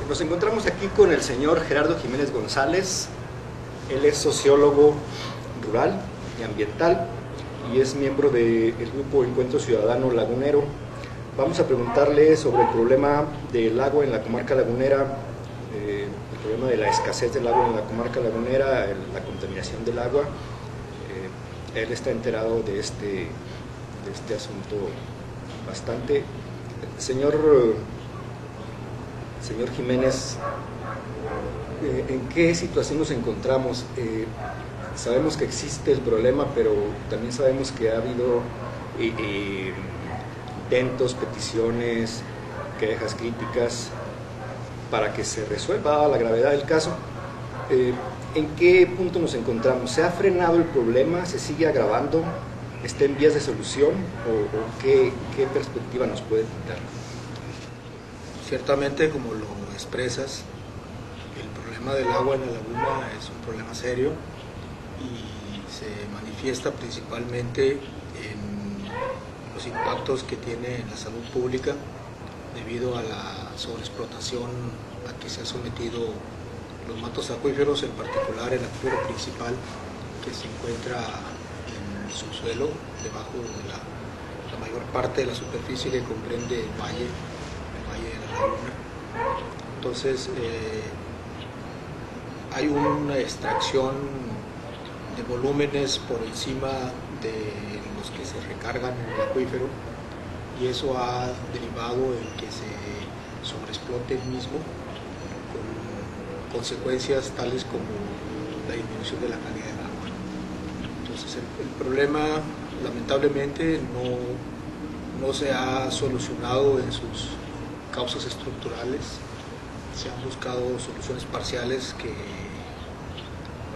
Nos encontramos aquí con el señor Gerardo Jiménez González. Él es sociólogo rural y ambiental y es miembro del grupo Encuentro Ciudadano Lagunero. Vamos a preguntarle sobre el problema del agua en la comarca lagunera, el problema de la escasez del agua en la comarca lagunera, la contaminación del agua. Él está enterado de este asunto bastante. Señor Jiménez, ¿en qué situación nos encontramos? Sabemos que existe el problema, pero también sabemos que ha habido intentos, peticiones, quejas, críticas para que se resuelva la gravedad del caso. ¿En qué punto nos encontramos? ¿Se ha frenado el problema? ¿Se sigue agravando? ¿Está en vías de solución? ¿O qué perspectiva nos puede dar? Ciertamente, como lo expresas, el problema del agua en la laguna es un problema serio y se manifiesta principalmente en los impactos que tiene en la salud pública debido a la sobreexplotación a que se ha sometido los mantos acuíferos, en particular el acuífero principal que se encuentra en el subsuelo, debajo de la mayor parte de la superficie que comprende el valle de la laguna. Entonces hay una extracción de volúmenes por encima de los que se recargan en el acuífero y eso ha derivado en que se sobreexplote el mismo, con consecuencias tales como la disminución de la calidad del agua. Entonces el problema lamentablemente no se ha solucionado en sus causas estructurales. Se han buscado soluciones parciales que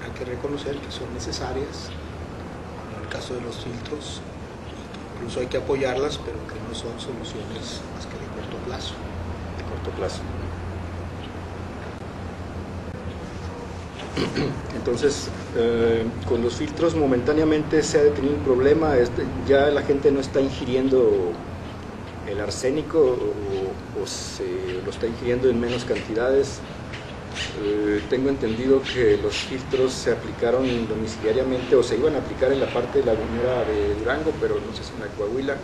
hay que reconocer que son necesarias, en el caso de los filtros, y que incluso hay que apoyarlas, pero que no son soluciones más que de corto plazo. De corto plazo. Entonces, con los filtros momentáneamente se ha detenido el problema, ya la gente no está ingiriendo el arsénico o se lo está ingiriendo en menos cantidades. Tengo entendido que los filtros se aplicaron domiciliariamente o se iban a aplicar en la parte lagunera de Durango, pero no sé si en la Coahuila.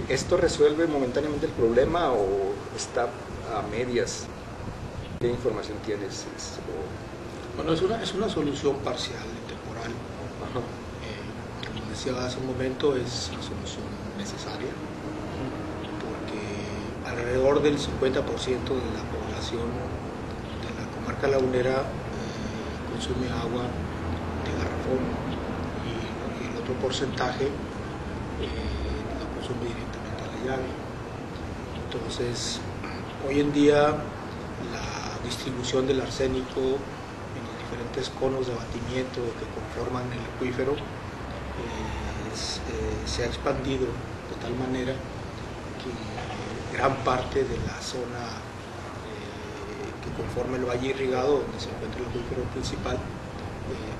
¿Esto resuelve momentáneamente el problema o está a medias? ¿Qué información tienes? Bueno, es una solución parcial, temporal. Como decía hace un momento, es una solución necesaria, porque alrededor del 50% de la población de la comarca lagunera consume agua de garrafón y el otro porcentaje la consume directamente a la llave. Entonces, hoy en día la distribución del arsénico en los diferentes conos de abatimiento que conforman el acuífero se ha expandido de tal manera que gran parte de la zona que conforma el valle irrigado, donde se encuentra el acuífero principal,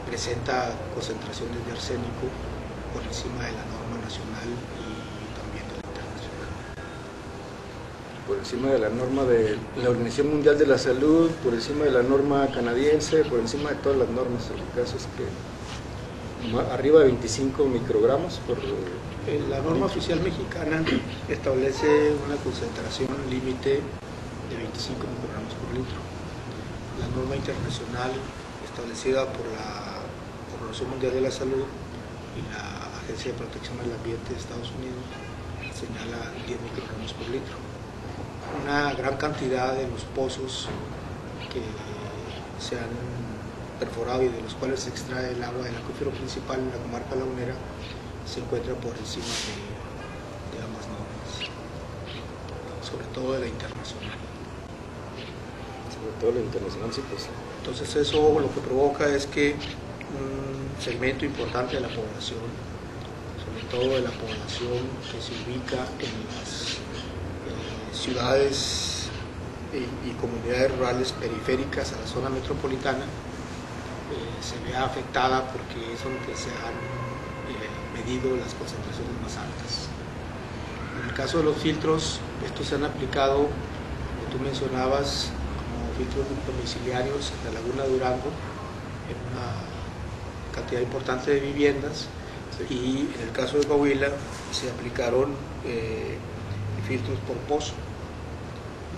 presenta concentraciones de arsénico por encima de la norma nacional y también de la internacional. Por encima de la norma de la Organización Mundial de la Salud, por encima de la norma canadiense, por encima de todas las normas. El caso es que arriba de 25 microgramos por... La norma oficial mexicana establece una concentración límite de 25 microgramos por litro. La norma internacional establecida por la Organización Mundial de la Salud y la Agencia de Protección del Ambiente de Estados Unidos señala 10 microgramos por litro. Una gran cantidad de los pozos que se han perforado y de los cuales se extrae el agua del acuífero principal en la comarca lagunera se encuentra por encima de ambas normas, sobre todo de la internacional. Sobre todo la internacional, sí, pues. Entonces eso lo que provoca es que un segmento importante de la población, sobre todo de la población que se ubica en las ciudades y comunidades rurales periféricas a la zona metropolitana, se vea afectada porque es donde se han medido las concentraciones más altas. En el caso de los filtros, estos se han aplicado tú mencionabas como filtros domiciliarios en la Laguna Durango, en una cantidad importante de viviendas, y en el caso de Coahuila se aplicaron filtros por pozo.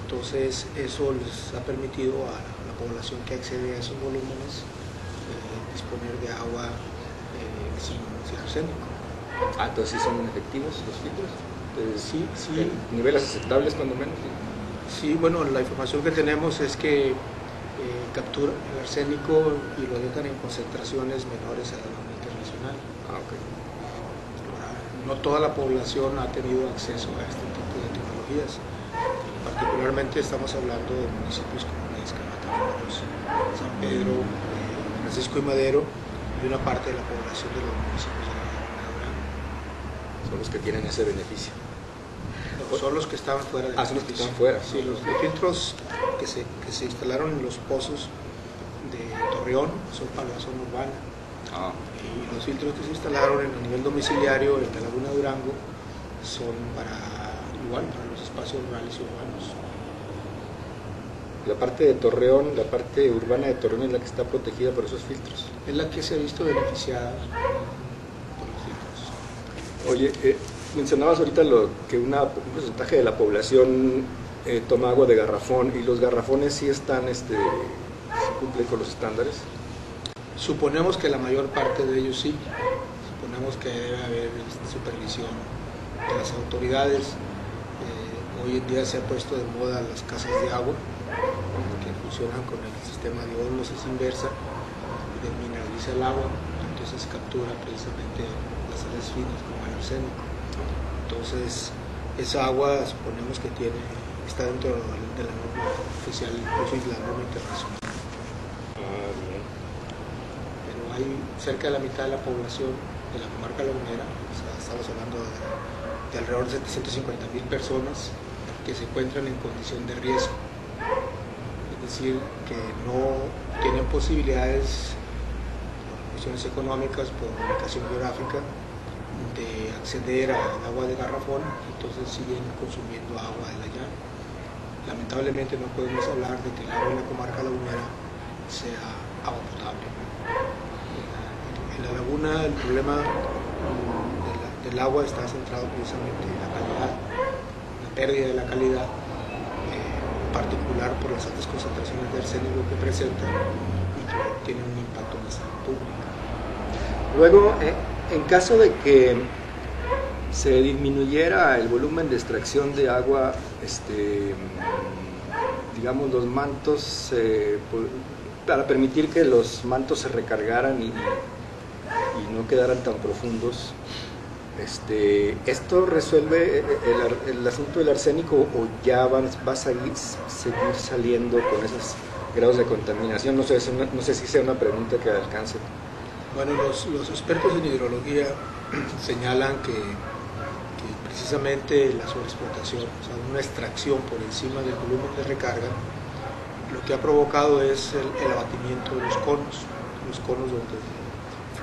Entonces eso les ha permitido a la población que accede a esos volúmenes disponer de agua sin arsénico. Entonces sí son efectivos los filtros. Sí. En niveles aceptables cuando menos. Sí, bueno, la información que tenemos es que capturan el arsénico y lo dejan en concentraciones menores a la norma internacional. Okay. No toda la población ha tenido acceso a este tipo de tecnologías. Particularmente estamos hablando de municipios como Nexca, Matamoros, San Pedro, Francisco y Madero, y una parte de la población de los municipios de la Laguna Durango. Son los que tienen ese beneficio. No, son los que están fuera. Son los que están fuera. Sí, los filtros que se instalaron en los pozos de Torreón son para la zona urbana. Y los filtros que se instalaron en el nivel domiciliario en la Laguna Durango son para los espacios rurales y urbanos. La parte de Torreón, la parte urbana de Torreón es la que está protegida por esos filtros. Es la que se ha visto beneficiada por los filtros. Oye, mencionabas ahorita que un porcentaje de la población toma agua de garrafón, y los garrafones sí están, sí cumplen con los estándares. Suponemos que la mayor parte de ellos sí. Suponemos que debe haber supervisión de las autoridades. Hoy en día se ha puesto de moda las casas de agua, que funcionan con el sistema de ósmosis inversa, desmineraliza el agua, entonces captura precisamente las sales finas como el arsénico. Entonces esa agua suponemos que está dentro de la norma oficial, incluso la norma internacional. Bien. Pero hay cerca de la mitad de la población de la comarca lagunera, o sea, estamos hablando de alrededor de 750,000 personas que se encuentran en condición de riesgo, es decir, que no tienen posibilidades por cuestiones económicas, por ubicación geográfica, de acceder al agua de garrafón, entonces siguen consumiendo agua de la llave. Lamentablemente no podemos hablar de que el agua en la comarca lagunera sea agua potable. En la laguna el problema del agua está centrado precisamente en la calidad, la pérdida de la calidad, en particular por las altas concentraciones de arsénico que presenta y que tienen un impacto en la salud pública. Luego, en caso de que se disminuyera el volumen de extracción de agua, digamos los mantos, para permitir que los mantos se recargaran y no quedaran tan profundos, ¿esto resuelve el asunto del arsénico o ya va a seguir saliendo con esos grados de contaminación? No sé si sea una pregunta que alcance. Bueno, los expertos en hidrología señalan que precisamente la sobreexplotación, o sea, una extracción por encima del volumen de recarga, lo que ha provocado es el abatimiento de los conos donde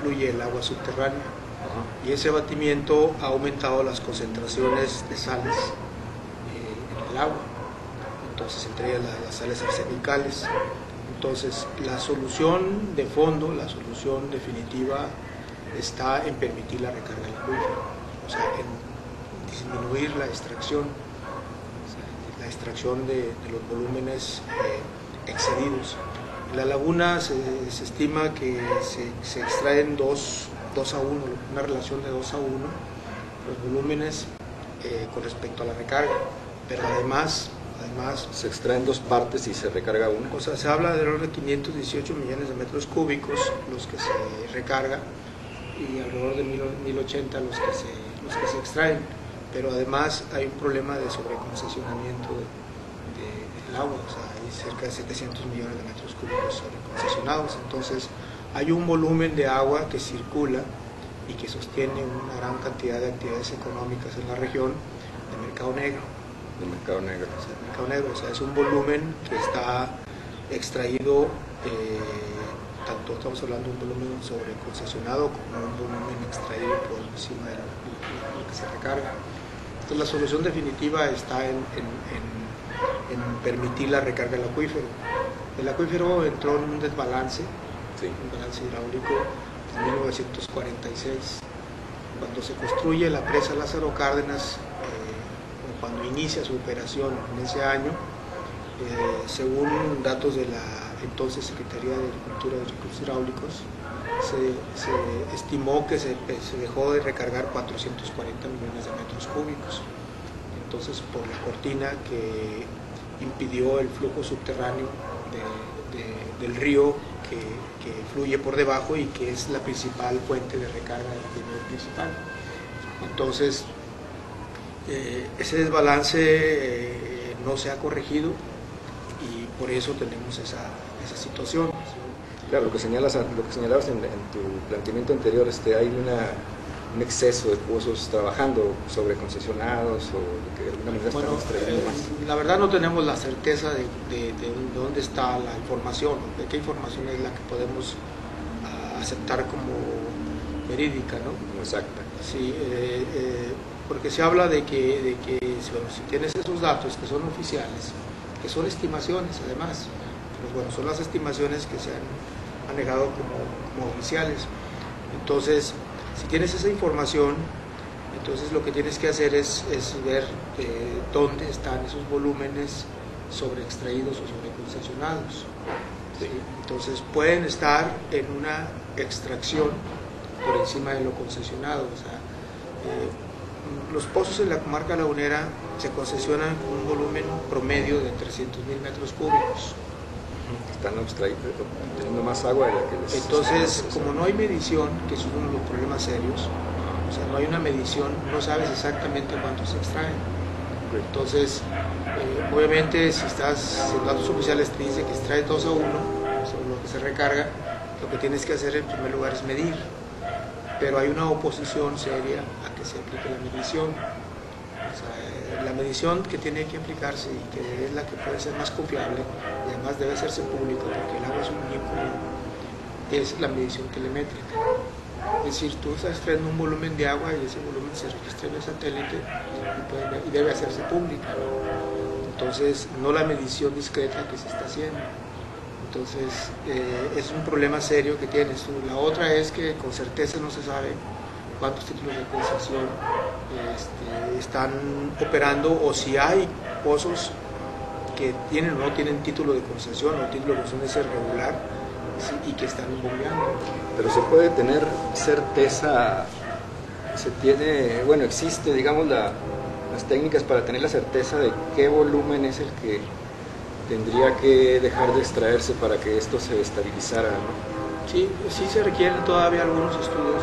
fluye el agua subterránea. Y ese abatimiento ha aumentado las concentraciones de sales en el agua, entonces entre ellas las sales arsenicales. Entonces la solución de fondo, la solución definitiva está en permitir la recarga del acuífero, o sea, en disminuir la extracción, de los volúmenes excedidos. En la laguna se estima que se extraen 2 a 1, una relación de 2 a 1, los volúmenes con respecto a la recarga, pero además se extraen 2 partes y se recarga una. O sea, se habla de alrededor de 518 millones de metros cúbicos los que se recargan y alrededor de 1080 los que se extraen, pero además hay un problema de sobreconcesionamiento del agua, o sea, hay cerca de 700 millones de metros cúbicos sobreconcesionados, entonces hay un volumen de agua que circula y que sostiene una gran cantidad de actividades económicas en la región de mercado negro. O sea, es un volumen que está extraído, tanto estamos hablando de un volumen sobreconcesionado como un volumen extraído por encima de lo que se recarga. Entonces la solución definitiva está en permitir la recarga del acuífero. El acuífero entró en un desbalance, Sí. un balance hidráulico en 1946. Cuando se construye la presa Lázaro Cárdenas, o cuando inicia su operación en ese año, según datos de la entonces Secretaría de Agricultura y Recursos Hidráulicos, se estimó que se dejó de recargar 440 millones de metros cúbicos. Entonces, por la cortina que impidió el flujo subterráneo del río que fluye por debajo y que es la principal fuente de recarga del acuífero principal. Entonces, ese desbalance no se ha corregido y por eso tenemos esa situación. Claro, lo que señalabas en tu planteamiento anterior, hay un exceso de pozos trabajando sobre concesionados o que de alguna manera están extrayendo más. La verdad no tenemos la certeza de dónde está la información, de qué información es la que podemos aceptar como verídica, ¿no? Exacta. Sí, porque se habla de que bueno, si tienes esos datos que son oficiales, que son estimaciones además, pues bueno, son las estimaciones que se han manejado como oficiales. Entonces, si tienes esa información, entonces lo que tienes que hacer es ver dónde están esos volúmenes sobreextraídos o sobreconcesionados. ¿Sí? Entonces pueden estar en una extracción por encima de lo concesionado. O sea, los pozos en la comarca lagunera se concesionan con un volumen promedio de 300,000 metros cúbicos. Están obteniendo más agua de la que les... Entonces, como no hay medición, que es uno de los problemas serios, o sea, no hay una medición, no sabes exactamente cuánto se extrae. Entonces, obviamente, si los datos oficiales te dicen que extrae 2 a 1 sobre lo que se recarga, lo que tienes que hacer en primer lugar es medir. Pero hay una oposición seria a que se aplique la medición. O sea, la medición que tiene que aplicarse y que es la que puede ser más confiable y además debe hacerse pública porque el agua es un bien común, es la medición telemétrica. Es decir, tú estás extrayendo un volumen de agua y ese volumen se registra en el satélite y debe hacerse pública. Entonces, no la medición discreta que se está haciendo. Entonces, es un problema serio que tienes tú. La otra es que con certeza no se sabe cuántos títulos de concesión están operando o si hay pozos que tienen o no tienen título de concesión o título de concesión de ser regular, ¿sí? Y que están bombeando. Pero se puede tener certeza, existe, digamos, las técnicas para tener la certeza de qué volumen es el que tendría que dejar de extraerse para que esto se estabilizara, ¿no? Sí se requieren todavía algunos estudios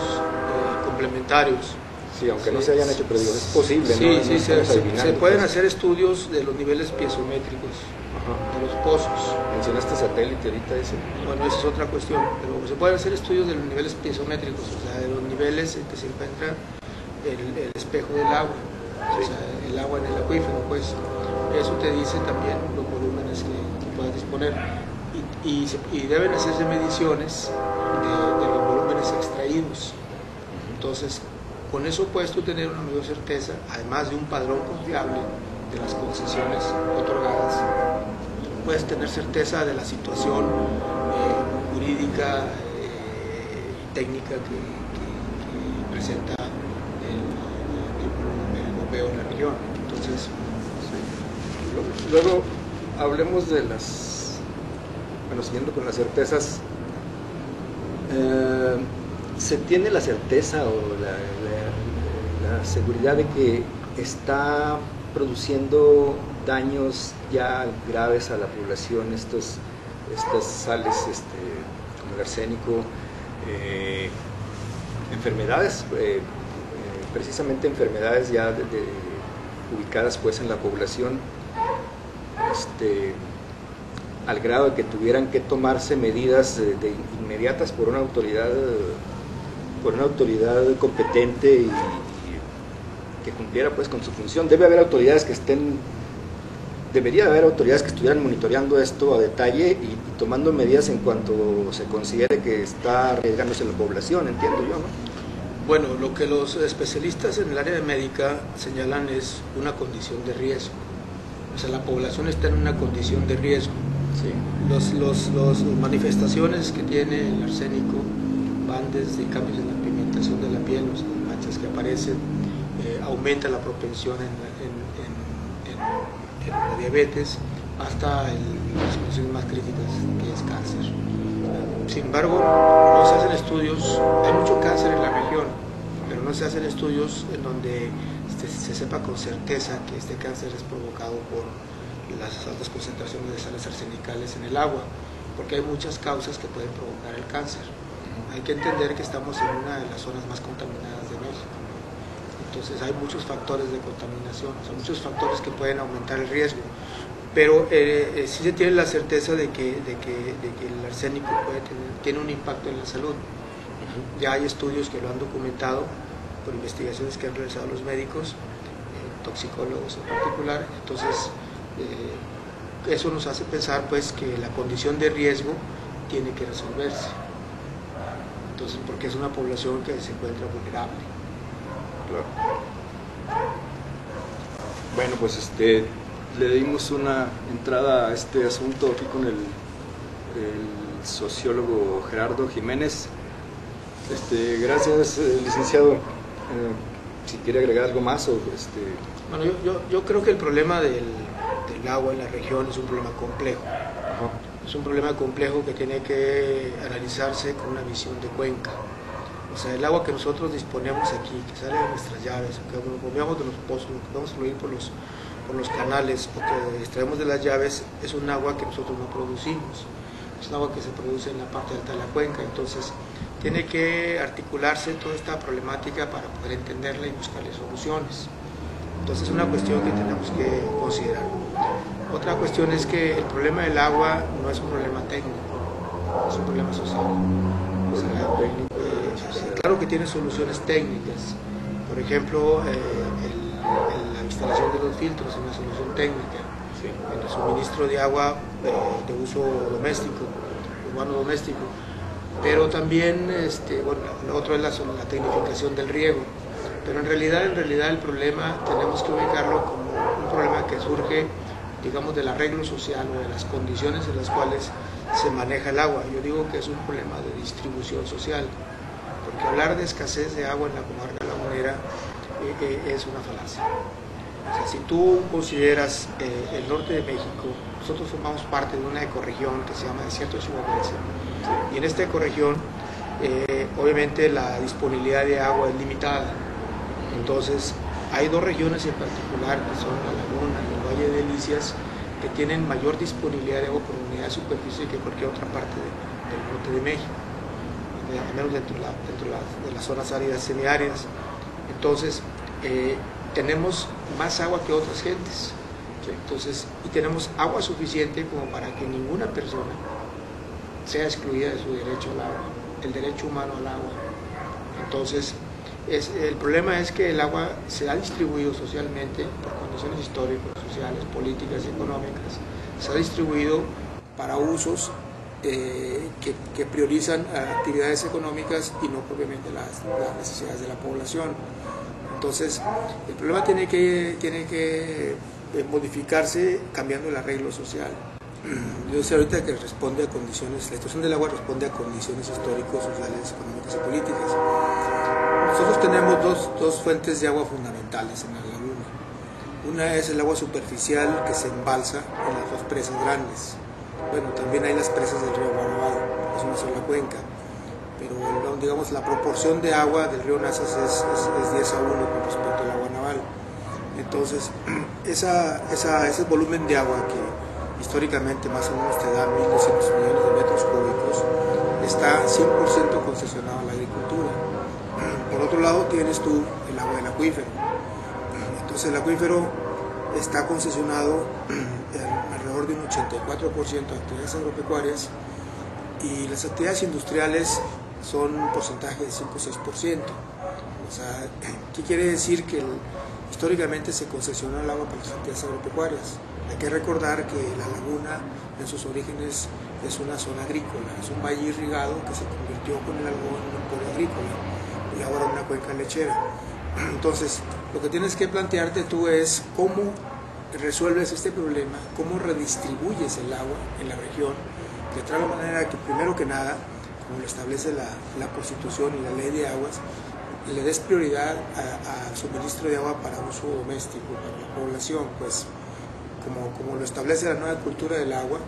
complementarios. Sí, aunque no se hayan hecho, pero digo, es posible, sí, ¿no? Sí, se pueden hacer estudios de los niveles piezométricos de los pozos. Mencionaste satélite ahorita ese. Bueno, esa es otra cuestión, pero se pueden hacer estudios de los niveles piezométricos, o sea, de los niveles en que se encuentra el espejo del agua, o sea, el agua en el acuífero, pues. Eso te dice también los volúmenes que puedas disponer y deben hacerse mediciones de los volúmenes extraídos. Entonces, con eso puedes tú tener una mayor certeza, además de un padrón confiable de las concesiones otorgadas. Puedes tener certeza de la situación jurídica y técnica que presenta el bombeo en la región. Entonces, luego hablemos de siguiendo con las certezas, ¿se tiene la certeza o la seguridad de que está produciendo daños ya graves a la población estas sales como el arsénico, enfermedades, precisamente enfermedades ya ubicadas pues en la población, al grado de que tuvieran que tomarse medidas inmediatas por una autoridad competente y que cumpliera pues con su función? Debería haber autoridades que estuvieran monitoreando esto a detalle y tomando medidas en cuanto se considere que está arriesgándose la población, entiendo yo, ¿no? Bueno, lo que los especialistas en el área médica señalan es una condición de riesgo. O sea, la población está en una condición de riesgo. Sí. Las manifestaciones que tiene el arsénico van desde cambios en la pigmentación de la piel, las manchas que aparecen, aumenta la propensión en la diabetes, hasta las condiciones más críticas, que es cáncer. Sin embargo, no se hacen estudios, hay mucho cáncer en la región, pero no se hacen estudios en donde se sepa con certeza que este cáncer es provocado por las altas concentraciones de sales arsenicales en el agua, porque hay muchas causas que pueden provocar el cáncer. Hay que entender que estamos en una de las zonas más contaminadas de México. Entonces hay muchos factores de contaminación, son muchos factores que pueden aumentar el riesgo, pero sí se tiene la certeza de que el arsénico tiene un impacto en la salud. Ya hay estudios que lo han documentado por investigaciones que han realizado los médicos, toxicólogos en particular. Entonces eso nos hace pensar pues que la condición de riesgo tiene que resolverse. Entonces, porque es una población que se encuentra vulnerable. Claro. Bueno, pues le dimos una entrada a este asunto aquí con el sociólogo Gerardo Jiménez. Gracias, licenciado. Si quiere agregar algo más o Bueno, yo creo que el problema del agua en la región es un problema complejo. Ajá. Es un problema complejo que tiene que analizarse con una visión de cuenca. O sea, el agua que nosotros disponemos aquí, que sale de nuestras llaves, que bombeamos de los pozos, que vamos a fluir por los canales, o que extraemos de las llaves, es un agua que nosotros no producimos. Es un agua que se produce en la parte alta de la cuenca. Entonces, tiene que articularse toda esta problemática para poder entenderla y buscarle soluciones. Entonces, es una cuestión que tenemos que considerar. Otra cuestión es que el problema del agua no es un problema técnico, es un problema social. O sea, claro que tiene soluciones técnicas. Por ejemplo, la instalación de los filtros es una solución técnica. Sí. El suministro de agua de uso doméstico, urbano doméstico. Pero también, bueno, lo otro es la tecnificación del riego. Pero en realidad el problema tenemos que ubicarlo como un problema que surge, digamos, del arreglo social o de las condiciones en las cuales se maneja el agua. Yo digo que es un problema de distribución social, porque hablar de escasez de agua en la comarca lagunera es una falacia. O sea, si tú consideras el norte de México, nosotros formamos parte de una ecorregión que se llama Desierto Chihuahuense, y en esta ecorregión obviamente la disponibilidad de agua es limitada. Entonces hay dos regiones en particular, que son la Laguna y el Valle de Delicias, que tienen mayor disponibilidad de agua por unidad de superficie que cualquier otra parte del norte de México, al menos dentro de las zonas áridas semiáridas. Entonces tenemos más agua que otras gentes. Entonces, y tenemos agua suficiente como para que ninguna persona sea excluida de su derecho al agua, el derecho humano al agua. Entonces, el problema es que el agua se ha distribuido socialmente por condiciones históricas, sociales, políticas y económicas. Se ha distribuido para usos que priorizan actividades económicas y no propiamente las necesidades de la población. Entonces, el problema tiene que modificarse cambiando el arreglo social. Yo sé ahorita que responde a condiciones, la situación del agua responde a condiciones históricos, sociales, económicas y políticas. Nosotros tenemos dos fuentes de agua fundamentales en la laguna. Una es el agua superficial que se embalsa en las dos presas grandes. Bueno, también hay las presas del río Guanabal, es una sola cuenca, pero digamos la proporción de agua del río Nazas es 10:1 con respecto al agua naval. Entonces, ese volumen de agua que históricamente más o menos te da 1.200 millones de metros cúbicos está 100% concesionado a la agricultura. Por otro lado tienes tú el agua del acuífero. Entonces el acuífero está concesionado alrededor de un 84% a actividades agropecuarias y las actividades industriales son un porcentaje de 5 o 6%. O sea, ¿qué quiere decir? Que históricamente se concesionó el agua para las actividades agropecuarias. Hay que recordar que la laguna en sus orígenes es una zona agrícola, es un valle irrigado que se convirtió con el algodón en un polo agrícola y ahora una cuenca lechera. Entonces, lo que tienes que plantearte tú es cómo resuelves este problema, cómo redistribuyes el agua en la región, de tal manera que primero que nada, como lo establece la Constitución y la Ley de Aguas, le des prioridad al suministro de agua para uso doméstico, para la población, pues como lo establece la nueva cultura del agua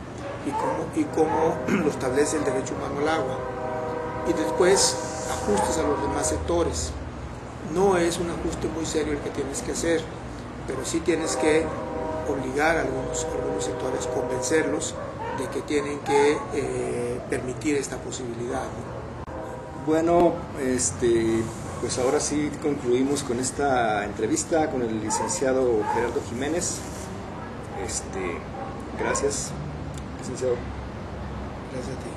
y cómo lo establece el derecho humano al agua. Y después ajustes a los demás sectores. No es un ajuste muy serio el que tienes que hacer, pero sí tienes que obligar a algunos sectores, convencerlos de que tienen que permitir esta posibilidad, ¿no? Bueno, pues ahora sí concluimos con esta entrevista con el licenciado Gerardo Jiménez. Gracias, licenciado. Gracias a ti.